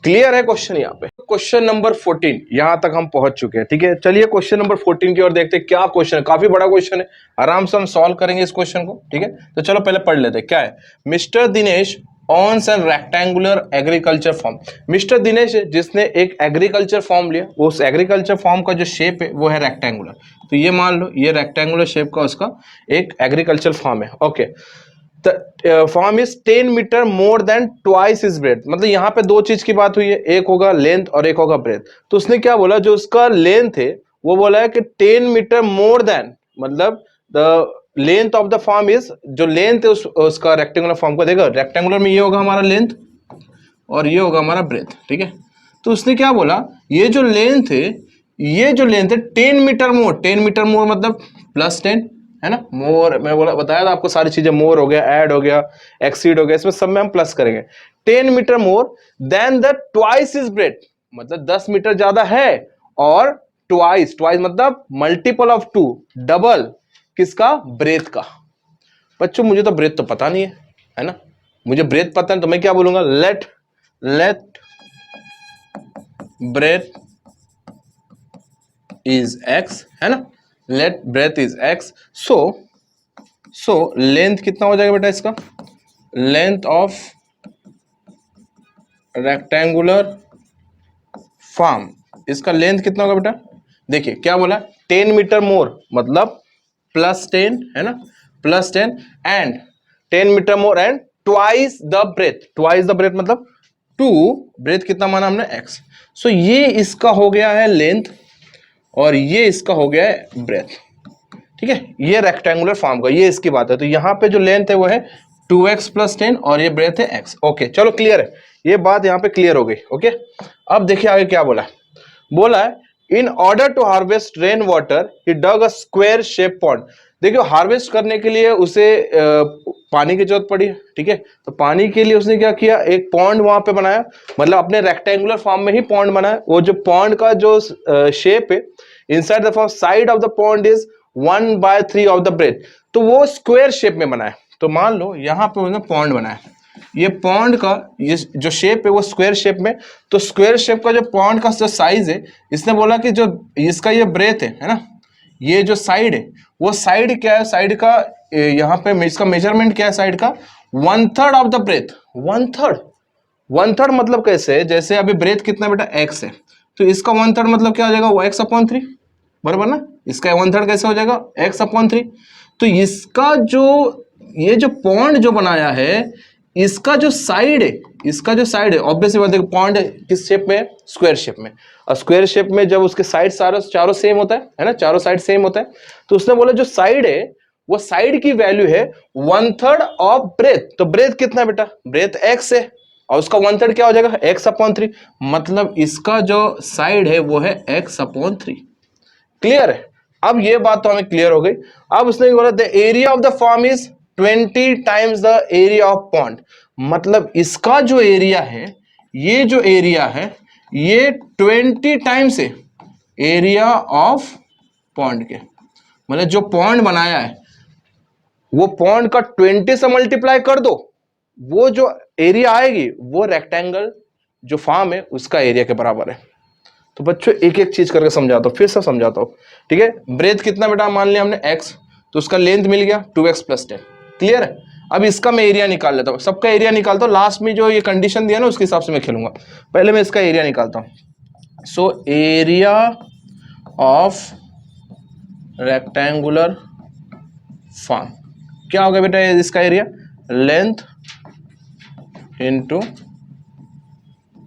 Clear है question? यहाँ पे क्वेश्चन नंबर 14 यहां तक हम पहुंच चुके हैं। ठीक है, चलिए क्वेश्चन नंबर 14 की ओर देखते हैं क्या क्वेश्चन है। काफी बड़ा क्वेश्चन है, आराम से हम सॉल्व करेंगे इस क्वेश्चन को। ठीक है, तो चलो पहले पढ़ लेते हैं क्या है। Mister Dinesh owns an rectangular agriculture farm. Mister Dinesh जिसने एक एग्रीकल्चर फॉर्म लिया, उस एग्रीकल्चर फॉर्म का जो शेप है वो है रेक्टेंगुलर। तो ये मान लो ये रेक्टेंगुलर शेप का उसका एक एग्रीकल्चर फॉर्म है। Okay, farm is 10 metre more than twice is breadth. मतलब यहाँ पे दो चीज की बात हुई है, एक होगा लेंथ और एक होगा ब्रेथ। तो उसने क्या बोला, जो उसका लेंथ है वो बोला है कि 10 मीटर मोर देन, मतलब the length of the form is, जो लेंथ है उसका रेक्टेंगुलर फॉर्म का, देखो रेक्टेंगुलर में ये होगा हमारा लेंथ और ये होगा हमारा ब्रेथ। ठीक है, तो उसने क्या बोला, ये जो लेंथ है, ये जो लेंथ है 10 मीटर मोर, 10 मीटर मोर मतलब +10 है ना। मोर मैं बोला बताया था आपको सारी चीजें, मोर हो गया, ऐड हो गया, एक्सीड हो गया, इसमें सब में हम प्लस करेंगे। 10 metre more than the twice is breadth, मतलब 10 मीटर ज्यादा है, और ट्वाइस, ट्वाइस मतलब मल्टीपल ऑफ 2, डबल किसका, ब्रेथ का। बच्चों मुझे तो ब्रेथ तो पता नहीं है ना, मुझे ब्रेथ पता है तो मैं क्या बोलूंगा, लेट ब्रेथ इज x, है ना, let breadth is x। So length कितना हो जाएगा बेटा इसका, लेंथ ऑफ रेक्टेंगुलर फॉर्म, इसका लेंथ कितना होगा बेटा, देखिए क्या बोला, 10 मीटर मोर मतलब +10 है ना, +10 and 10 metre more and twice the breadth, twice the breadth मतलब 2, ब्रेथ कितना माना हमने x। सो ये इसका हो गया है लेंथ और ये इसका हो गया है ब्रेथ। ठीक है, ये रेक्टेंगुलर फॉर्म का, ये इसकी बात है। तो यहाँ पे जो लेंथ है वो है 2x + 10 और ये ब्रेथ है x। ओके चलो क्लियर है, ये बात यहाँ पे क्लियर हो गई। ओके, अब देखिए आगे क्या बोला है, बोला है in order to harvest rain water he dug a square shape pond. देखियो हार्वेस्ट करने के लिए उसे पानी की जरूरत पड़ी। ठीक है, तो पानी के लिए उसने क्या किया, एक पॉन्ड वहां पे बनाया, मतलब अपने रेक्टेंगुलर फॉर्म में ही पॉन्ड बनाया। वो जो पॉन्ड का जो शेप है, inside the farm side of the pond is 1/3 of the breadth, तो वो स्क्वायर शेप में बनाया। तो मान लो यहाँ पे उन्होंने पॉन्ड बनाया, ये पॉन्ड का ये जो शेप है वो स्क्वायर शेप में, तो स्क्वायर शेप का जो पॉन्ड का जो साइज है, इसने बोला कि जो इसका ये ब्रेथ है ना, ये जो साइड है वो साइड क्या है, साइड का यहाँ पे इसका मेजरमेंट क्या है, साइड का 1/3 ऑफ द ब्रेथ। 1/3, 1/3 मतलब कैसे, जैसे अभी ब्रेथ कितना बेटा x है, तो इसका 1/3 मतलब क्या हो जाएगा, वो x/3, बराबर ना। इसका 1/3 कैसे हो जाएगा, x/3। तो इसका जो ये जो पॉन्ड जो बनाया है, इसका जो साइड है, इसका जो साइड है ऑब्वियसली बात है, पॉन्ड किस शेप में है, स्क्वायर शेप में। और स्क्वायर शेप में जब उसके साइड चारों सेम होता है ना, चारों साइड सेम होता है, तो उसने बोला जो साइड है वो साइड की वैल्यू है 1/3 ऑफ ब्रेथ। तो ब्रेथ कितना है बेटा, ब्रेथ x है और उसका 1/3 क्या हो जाएगा, x/3, मतलब इसका जो साइड है वो है x/3। क्लियर है, अब ये बात तो हमें क्लियर हो गई। अब उसने बोला the area of the form is 20 times the area of pond, मतलब इसका जो एरिया है, ये जो एरिया है ये 20 टाइम्स है एरिया ऑफ पॉन्ड के, मतलब जो पॉन्ड बनाया है वो पॉन्ड का 20 से मल्टीप्लाई कर दो, वो जो एरिया आएगी वो रेक्टेंगल जो फॉर्म है उसका एरिया के बराबर है। तो बच्चों एक एक चीज करके समझाता हूं, फिर से समझाता हूं। ठीक है, ब्रेथ कितना बेटा मान लिया हमने x, तो उसका लेंथ मिल गया 2x + 10। क्लियर है, अब इसका मैं एरिया निकाल लेता हूं, सबका एरिया निकालता हूं, लास्ट में जो ये कंडीशन दिया ना उसके हिसाब से मैं खेलूंगा। पहले मैं इसका एरिया निकालता हूं। So area of rectangular form क्या होगा बेटा, इसका एरिया लेंथ इंटू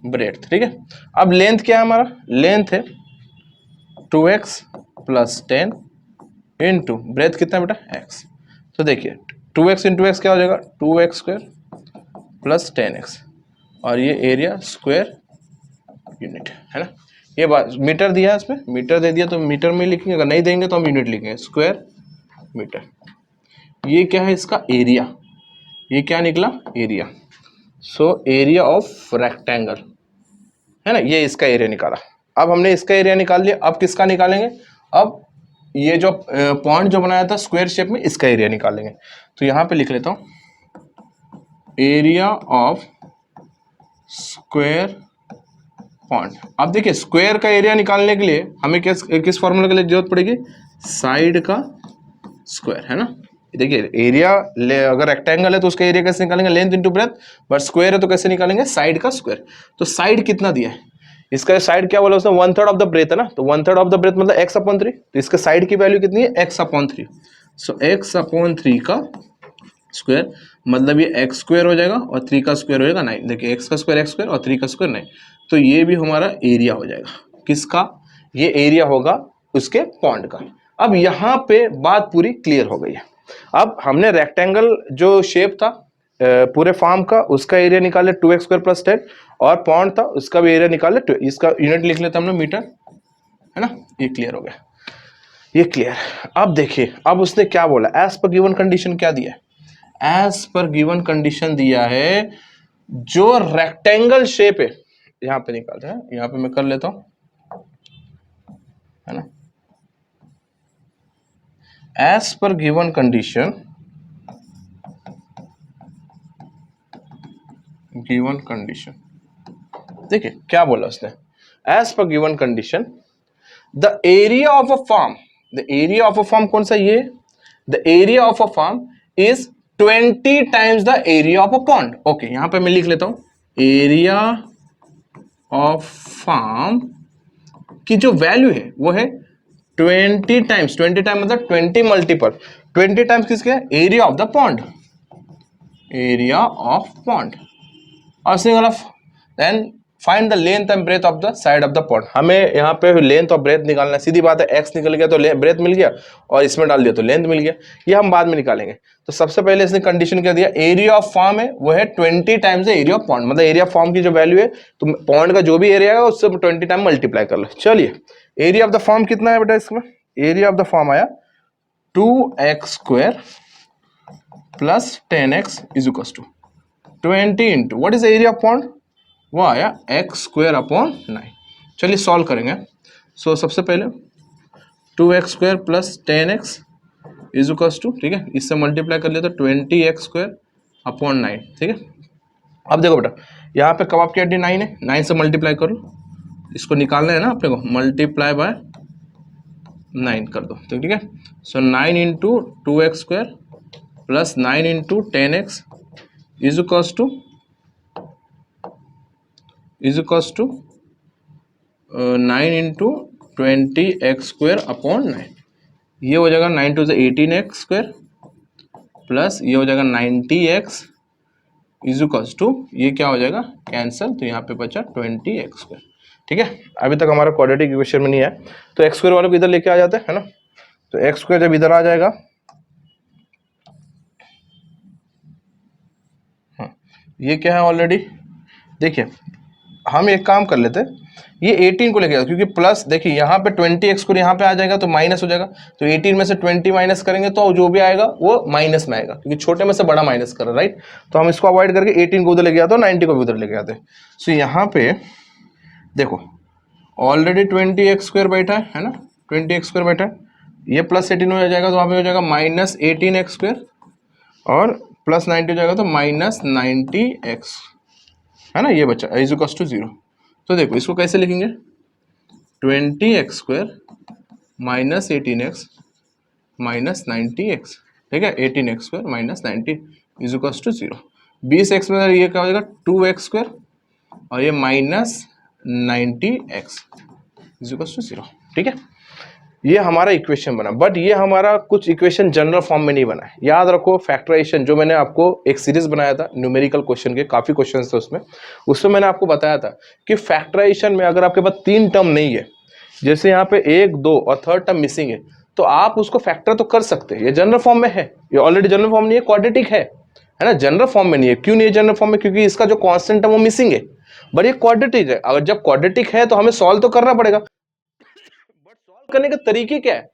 ब्रेथ। ठीक है, अब लेंथ क्या है हमारा, लेंथ है 2x + 10 इंटू ब्रेथ कितना बेटा x। तो देखिए 2x इंटू x क्या हो जाएगा, 2x² + 10x, और ये एरिया स्क्वायर यूनिट है ना। ये बात मीटर दिया है, इसमें मीटर दे दिया तो मीटर में लिखेंगे, अगर नहीं देंगे तो हम यूनिट लिखेंगे, स्क्वायर मीटर। ये क्या है इसका एरिया, ये क्या निकला area. So area of rectangle है ना, ये इसका एरिया निकाला। अब हमने इसका एरिया निकाल लिया, अब किसका निकालेंगे, अब ये जो पॉइंट जो बनाया था स्क्वायर शेप में, इसका एरिया निकालेंगे। तो यहां पे लिख लेता हूं एरिया ऑफ स्क्वायर पॉन्ड। अब देखिए स्क्वायर का एरिया निकालने के लिए हमें किस फॉर्मूला की जरूरत पड़ेगी, साइड का स्क्वायर, है ना। देखिए एरिया अगर रेक्टेंगल है तो उसका एरिया कैसे निकालेंगे, length into breadth, but square है तो कैसे निकालेंगे, साइड का स्क्वायर। तो साइड कितना दिया है, इसका साइड क्या बोला उसने, 1/3 ऑफ द ब्रेथ है ना, तो 1/3 ऑफ द ब्रेथ मतलब x/3, तो इसका साइड की वैल्यू कितनी है, x/3। सो x/3 का स्क्वायर मतलब ये x स्क्वायर हो जाएगा और 3 का स्क्वायर हो जाएगा 9। देखिए x का स्क्वायर x स्क्वायर और 3 का स्क्वायर 9, तो ये भी हमारा एरिया हो जाएगा। किसका, ये एरिया होगा उसके पॉन्ड का। अब यहाँ पे बात पूरी क्लियर हो गई है। अब हमने रेक्टेंगल जो शेप था पूरे फार्म का, उसका एरिया निकाले 2x² + 10, और पॉन्ड था उसका भी एरिया निकाले, इसका यूनिट लिख लेते हमने मीटर, है ना। ये क्लियर हो गया, ये क्लियर। अब देखिए अब उसने क्या बोला, एज पर गिवन कंडीशन क्या दिया है, एज पर गिवन कंडीशन दिया है जो रेक्टेंगल शेप है, यहां पे निकालते हैं, यहां पे मैं कर लेता हूं, है ना। As per given condition, given condition देखिए क्या बोला उसने, as per given condition the area of a farm, the area of a farm कौन सा, ये the area of a farm is 20 times the area of a pond. Okay, यहां पे मैं लिख लेता हूं एरिया ऑफ फार्म की जो वैल्यू है वो है 20 टाइम्स, 20 टाइम मतलब 20 मल्टीपल, 20 टाइम्स किसके, area of the pond, area of pond. और single of then find the length and breadth of the side of the pond. हमें यहाँ पे लेंथ और ब्रेथ निकालना है, सीधी बात है, एक्स निकल गया तो ब्रेथ मिल गया, और इसमें डाल दिया तो लेंथ मिल गया, ये हम बाद में निकालेंगे। तो सबसे पहले इसने कंडीशन क्या दिया, एरिया ऑफ फार्म है वो है 20 टाइम्स एरिया ऑफ पॉन्ड, मतलब एरिया ऑफ फार्म की जो वैल्यू है, तो पॉन्ड का जो भी एरिया है उससे 20 टाइम मल्टीप्लाई कर लो। चलिए एरिया ऑफ द फार्म कितना है बेटा, इसमें एरिया ऑफ द फार्म आया 2x² + 10x = 20 into what is area of pond, वो आया x²/9। चलिए सॉल्व करेंगे। सो सबसे पहले 2x² + 10x = ठीक है, इससे मल्टीप्लाई कर लिया तो 20x²/9, ठीक है। अब देखो बेटा यहाँ पे कबाब की हड्डी 9 है, 9 से मल्टीप्लाई कर लो, इसको निकालना है ना अपने को, मल्टीप्लाई बाय 9 कर दो, तो ठीक है। सो 9 into 2x² + 9 into 10x = 9 into 20x²/9, ये हो जाएगा 9 × 2 = 18x² प्लस ये हो जाएगा 90x = ये क्या हो जाएगा, कैंसिल, तो यहाँ पे बचा 20x², ठीक है। अभी तक हमारा क्वाड्रेटिक इक्वेशन में नहीं है, तो x² वालों को इधर लेके आ जाते हैं, है ना। तो x² जब इधर आ जाएगा, हाँ ये क्या है ऑलरेडी, देखिए हम एक काम कर लेते हैं, ये 18 को लेके जाओ, क्योंकि प्लस देखिए यहाँ पे 20x² यहाँ पे आ जाएगा तो माइनस हो जाएगा, तो 18 में से 20 माइनस करेंगे तो जो भी आएगा वो माइनस में आएगा, क्योंकि छोटे में से बड़ा माइनस कर रहा है, राइट। तो हम इसको अवॉइड करके 18 को उधर लेके आते हैं, 90 को भी उधर लेके आते हैं। सो यहाँ पे देखो ऑलरेडी 20x² बैठा है ना, 20x² बैठा है, ये + 18 हो जाएगा तो वहाँ पे हो जाएगा -18x² और +90 हो जाएगा तो -90x, है ना, ये बच्चा = 0। तो देखो इसको कैसे लिखेंगे, 20x² - 18x - 90x, ठीक है, 18x² - 90 = 0। 20x में ये क्या हो जाएगा 2x² और ये -90x = 0, ठीक है। ये हमारा इक्वेशन बना, बट ये हमारा कुछ इक्वेशन जनरल फॉर्म में नहीं बना है। याद रखो फैक्टराइजेशन, जो मैंने आपको एक सीरीज बनाया था न्यूमेरिकल क्वेश्चन के, काफी क्वेश्चन थे उसमें मैंने आपको बताया था कि फैक्टराइजेशन में अगर आपके पास 3 टर्म नहीं है, जैसे यहाँ पे 1, 2 और थर्ड टर्म मिसिंग है, तो आप उसको फैक्टर तो कर सकते हैं। ये जनरल फॉर्म में है, ये ऑलरेडी जनरल फॉर्म नहीं है, क्वाड्रेटिक है ना, जनरल फॉर्म में नहीं है। क्यों नहीं है जनरल फॉर्म में, क्योंकि इसका जो कांस्टेंट है वो मिसिंग है, बट ये क्वाड्रेटिक है। अगर जब क्वाड्रेटिक है तो हमें सॉल्व तो करना पड़ेगा, बट सॉल्व करने के तरीके क्या है,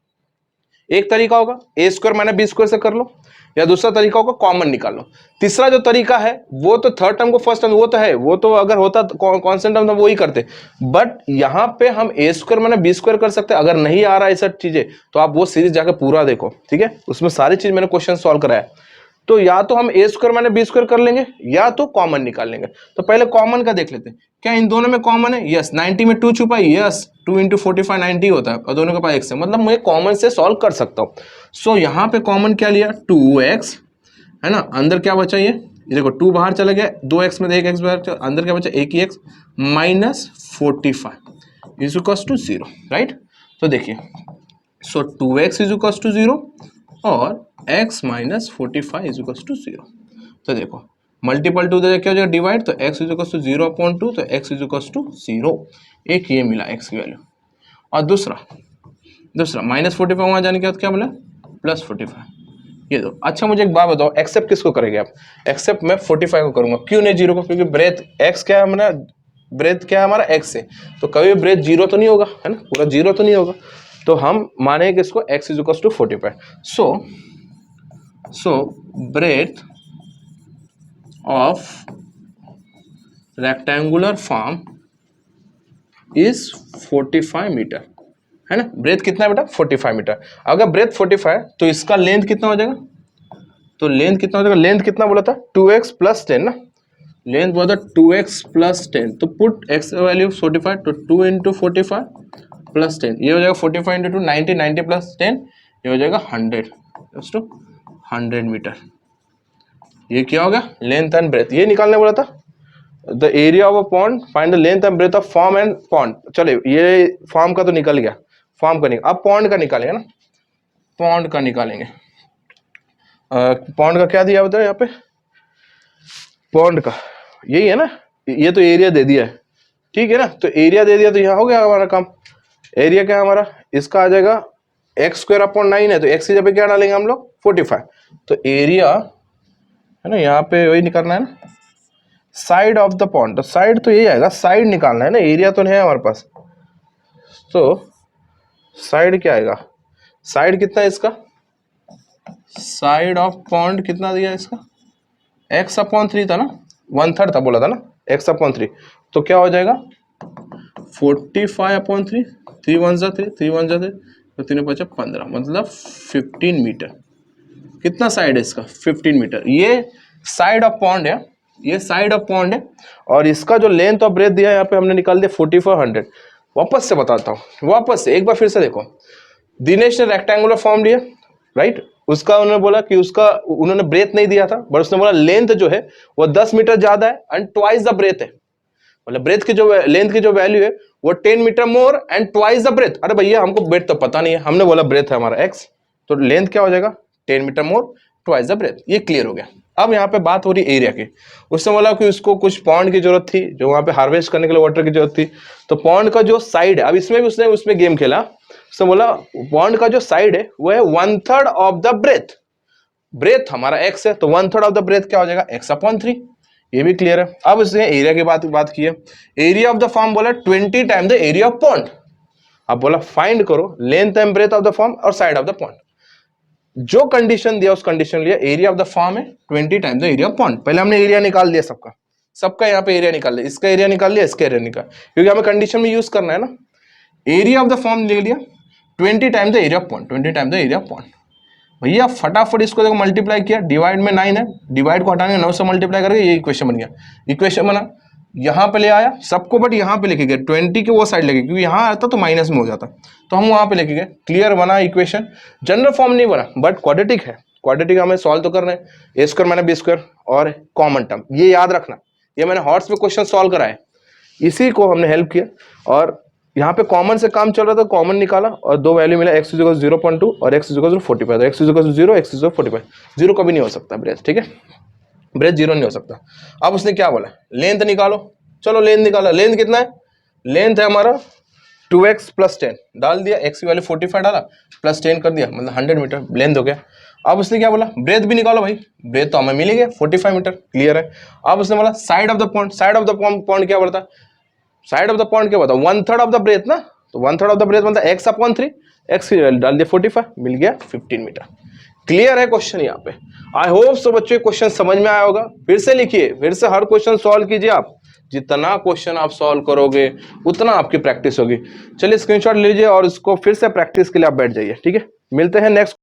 एक तरीका होगा a² - b² से कर लो, या दूसरा तरीका होगा कॉमन निकाल लो। तीसरा जो तरीका है वो तो थर्ड टर्म को फर्स्ट टर्म, वो तो है, वो तो अगर होता कांस्टेंट टर्म तो वो ही करते, बट यहाँ पे हम a² - b² कर सकते हैं। अगर नहीं आ रहा है सब चीजें तो आप वो सीरीज जाकर पूरा देखो, ठीक है, उसमें सारी चीज मैंने क्वेश्चन सॉल्व कराया। तो या तो हम ए स्क्वायर माइनस बी स्क्वायर कर लेंगे या तो कॉमन निकाल लेंगे। तो पहले कॉमन का देख लेते हैं, क्या इन दोनों में कॉमन है? यस। 90 में 2 छुपा है, यस। 2 × 45 90 होता है और दोनों के पास x है, मतलब मैं कॉमन से सॉल्व कर सकता हूँ। सो यहाँ पे कॉमन क्या लिया? 2x है ना, अंदर क्या बचा? ये देखो 2 बाहर चला गया, 2x में 1x बाहर, अंदर क्या बचा? एक ही x minus 45 is equals to 0, right. तो देखिए, सो 2x इज इक्वल्स टू 0 और x minus 45 is equals to 0। तो देखो मल्टीपल टू क्या हो जाएगा? डिवाइड, तो x इज इक्वल्स टू 0/2, तो x इज इक्वल्स टू 0। एक ये मिला x की वैल्यू। और दूसरा माइनस 45 वहाँ जाने के बाद क्या मिला? प्लस 45, ये दो। अच्छा मुझे एक बात बताओ, एक्सेप्ट किसको करेंगे आप? एक्सेप्ट मैं 45 को करूंगा। क्यों नहीं 0 को? क्योंकि ब्रेथ x क्या है हमारा? ब्रेथ क्या है हमारा? x है, तो कभी ब्रेथ 0 तो नहीं होगा, है ना, पूरा 0 तो नहीं होगा। तो हम मानेंगे किसको? x is equal to 45। So breadth of rectangular farm is 45 metre, है ना। ब्रेथ कितना है बेटा? 45 मीटर। अगर ब्रेथ 45 तो इसका लेंथ कितना हो जाएगा? तो लेंथ कितना हो जाएगा? लेंथ कितना बोला था? 2x प्लस 10 ना, लेंथ बोला था 2x प्लस 10। तो पुट x वैल्यू 45, तो 2 × 45 प्लस 10, ये हो जाएगा 45 × 2 90, 90 प्लस 10 ये हो जाएगा 100, 100 मीटर। ये क्या हो गया? Length and breadth. ये निकालने बोला था। The area of a pond, find the length and breadth of farm and pond. चले, ये फॉर्म का तो निकल गया, फॉर्म का निकल। अब पॉन्ड का निकालेंगे ना, पॉन्ड का निकालेंगे। पॉन्ड का क्या दिया होता है यहाँ पे? पॉन्ड का यही है ना, ये तो एरिया दे दिया है, ठीक है ना। तो एरिया दे दिया तो यहाँ हो गया हमारा काम। एरिया क्या है हमारा? इसका आ जाएगा x²/9 है, तो x की जगह क्या डालेंगे हम लोग? 45। तो एरिया है ना, यहाँ पे वही निकालना है ना, साइड ऑफ द पॉन्ड। तो साइड तो यही आएगा, साइड निकालना है ना, एरिया तो नहीं है हमारे पास। तो साइड क्या आएगा? साइड कितना है इसका? साइड ऑफ पॉन्ड कितना दिया इसका? x/3 था ना, 1/3 था बोला था ना, x/3। तो क्या हो जाएगा? 45/3, 3 1 3, 3 1 3, तो 3 5 15, मतलब 15 मीटर। कितना साइड है इसका? 15 मीटर। ये साइड ऑफ पॉन्ड है, ये साइड ऑफ पॉन्ड है। और इसका जो लेंथ और ब्रेथ दिया है यहाँ पे हमने निकाल दिया 4500। वापस से बताता हूँ, वापस से एक बार फिर से देखो। दिनेश ने रेक्टेंगुलर फॉर्म लिया, राइट। उसका उन्होंने बोला कि उसका उन्होंने ब्रेथ नहीं दिया था, बट उसने बोला लेंथ जो है वो 10 मीटर ज्यादा है एंड ट्वाइस द ब्रेथ है। मतलब ब्रेथ की जो लेंथ की जो वैल्यू है वो 10 metre more and twice the breadth. अरे भैया हमको ब्रेथ तो पता नहीं है, हमने बोला ब्रेथ है हमारा x, तो लेंथ क्या हो जाएगा? 10 metre more twice the breadth. ये क्लियर हो गया। अब यहाँ पे बात हो रही एरिया की। उसने बोला कि उसको कुछ पॉन्ड की जरूरत थी, जो वहां पे हार्वेस्ट करने के लिए वाटर की जरूरत थी। तो पॉन्ड का जो साइड है, अब इसमें भी उसमें गेम खेला। उसने बोला पॉन्ड का जो साइड है वो है 1/3 ऑफ द ब्रेथ। ब्रेथ हमारा x है, तो 1/3 ऑफ द ब्रेथ क्या हो जाएगा? x/3। ये भी क्लियर है। अब उसने एरिया की बात की है। एरिया ऑफ द फॉर्म बोला 20 time the area of pond. अब बोला फाइंड करो length and breadth of the farm और साइड ऑफ द पॉन्ड। जो कंडीशन दिया उस कंडीशन लिया। एरिया ऑफ द फॉर्म है 20 time the area of pond. पहले हमने एरिया निकाल दिया सबका यहाँ पे एरिया निकाल लिया, इसका एरिया निकाल लिया, इसका एरिया निकाल, क्योंकि हमें कंडीशन में यूज करना है ना। एरिया ऑफ द फॉर्म ले लिया 20 time the area of pond, 20 time the area of pond. भैया फटाफट इसको देखो मल्टीप्लाई किया, डिवाइड में 9 है, डिवाइड को हटाने 9 से मल्टीप्लाई करके ये इक्वेशन बन गया। इक्वेशन बना, यहाँ पे ले आया सबको, बट यहाँ पे लेके गए 20 के वो साइड लेके, क्योंकि यहाँ आता तो माइनस में हो जाता, तो हम वहाँ पे लेके गए। क्लियर बना इक्वेशन। जनरल फॉर्म नहीं बना, बट क्वाड्रेटिक है। क्वाड्रेटिक हमें सॉल्व तो करना है। a² - b² और कॉमन टर्म, ये याद रखना। ये मैंने हॉट्स पे क्वेश्चन सॉल्व कराए, इसी को हमने हेल्प किया। और यहाँ पे कॉमन से काम चल रहा था, कॉमन निकाला और दो वैल्यू मिला, x = 0.2 और x = 45। तो x = 0, x = 45। 0 कभी नहीं हो सकता ब्रेथ, ठीक है, ब्रेथ 0 नहीं हो सकता। अब उसने क्या बोला? लेंथ निकालो। चलो लेंथ निकाला। लेंथ कितना है? लेंथ है हमारा 2x + 10, डाल दिया, x की वैल्यू 45 डाला, प्लस 10 कर दिया, मतलब 100 मीटर लेंथ हो गया। अब उसने क्या बोला? ब्रेथ भी निकालो भाई। ब्रेथ तो हमें मिल गया 45 मीटर, क्लियर है। अब उसने बोला side of the point. Side of the point क्या बोलता? साइड ऑफ द पॉइंट क्या होता है? 1/3 ऑफ द ब्रेथ ना, तो 1/3 ऑफ द ब्रेथ मतलब x/3। x की वैल्यू डाल दिया 45, मिल गया 15 मीटर। क्लियर है क्वेश्चन यहाँ पे? आई होप सो बच्चों क्वेश्चन समझ में आया होगा। फिर से लिखिए, फिर से हर क्वेश्चन सॉल्व कीजिए आप। जितना क्वेश्चन आप सॉल्व करोगे उतना आपकी प्रैक्टिस होगी। चलिए स्क्रीनशॉट लीजिए और इसको फिर से प्रैक्टिस के लिए आप बैठ जाइए, ठीक है। मिलते हैं नेक्स्ट